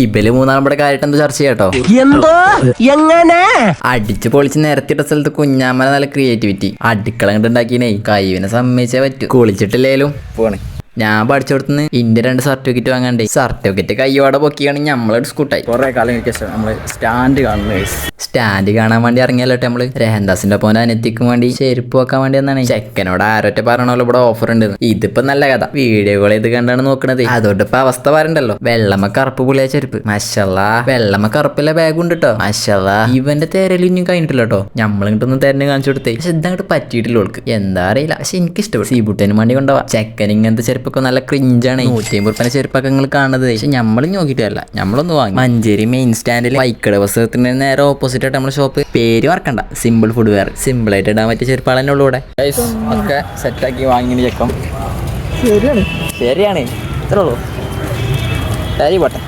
ഇബല് മൂന്നാളുടെ കാര്യമായിട്ട് എന്തോ ചർച്ച ചെയ്യാട്ടോ. എന്തോ എങ്ങനെ അടിച്ചു പൊളിച്ച് നിരത്തിയിട്ട സ്ഥലത്ത് കുഞ്ഞാമ്മ നല്ല ക്രിയേറ്റിവിറ്റി. അടുക്കള കണ്ട് ഉണ്ടാക്കിനേ കൈവിനെ സമ്മതിച്ചേ പറ്റൂ. കുളിച്ചിട്ടില്ലേലും പോണേ. ഞാൻ പഠിച്ചു കൊടുത്തുനിന്ന് ഇന്റെ 2 സർട്ടിഫിക്കറ്റ് വാങ്ങാണ്ടേ. സർട്ടിഫിക്കറ്റ് കയ്യോടെ പൊക്കിയാണെങ്കിൽ നമ്മളൊരു സ്കൂട്ടായി. കുറെ കാലം നമ്മള് സ്റ്റാൻഡ് കാണുന്നത്. സ്റ്റാൻഡ് കാണാൻ വേണ്ടി ഇറങ്ങിയല്ലോട്ടെ നമ്മള്. രഹന്ദാസിന്റെ പോനെ അനെത്തിക്കും വേണ്ടി ചെരുപ്പ് വെക്കാൻ വേണ്ടി എന്നാണ്. ചെക്കനോട് ആരോറ്റ പറഞ്ഞോളൂ ഇവിടെ ഓഫർ ഉണ്ട്. ഇതിപ്പോ നല്ല കഥ. വീഡിയോ കോൾ ഇത് കണ്ടാണ് നോക്കണത്. അതുകൊണ്ട് ഇപ്പൊ അവസ്ഥ പറയണ്ടല്ലോ. വെള്ളമ്മ കറുപ്പ് പുളിയ ചെരുപ്പ് മഷല്ലാ. വെള്ളമ്മ കറുപ്പിലെ ബാഗ് ഉണ്ട് കേട്ടോ മഷല്ലാ. ഇവന്റെ തേരലും ഇനിയും കഴിഞ്ഞിട്ടില്ല കേട്ടോ. നമ്മളിങ്ങോട്ടൊന്നും തെരഞ്ഞു കാണിച്ചു കൊടുത്തേ. പക്ഷെ ഇതങ്ങോട്ട് പറ്റിയിട്ടില്ല ഓൾക്ക്. എന്താ അറിയില്ല. പക്ഷെ എനിക്ക് ഇഷ്ടപ്പെട്ടു. സീബുട്ടേനും വേണ്ടി കൊണ്ടുപോവാ. ചെക്കൻ ഇങ്ങനത്തെ ചെരുപ്പൊക്കെ നല്ല ക്രിഞ്ചാണ്. 150 ചെരുപ്പൊക്കെ നിങ്ങൾ കാണുന്നത്. പക്ഷെ നമ്മൾ നോക്കിയിട്ടല്ല. നമ്മളൊന്ന് വാങ്ങി. മഞ്ചേരി മെയിൻ സ്റ്റാൻഡിൽ വൈക്കട പുസ്തകത്തിന് നേരെ ഓപ്പോസിറ്റ് ആയിട്ട് നമ്മുടെ ഷോപ്പ്. പേര് മറക്കണ്ട, സിമ്പിൾ ഫുഡ് വെയർ. സിമ്പിൾ ആയിട്ട് ഇടാൻ പറ്റിയ ചെരുപ്പാൾ തന്നെ ഉള്ളൂ ഇവിടെ. ഒക്കെ സെറ്റാക്കി വാങ്ങിന് ചെക്കം. ശരിയാണ്. ഇത്രേ ഉള്ളൂ. ശരി പോട്ടെ.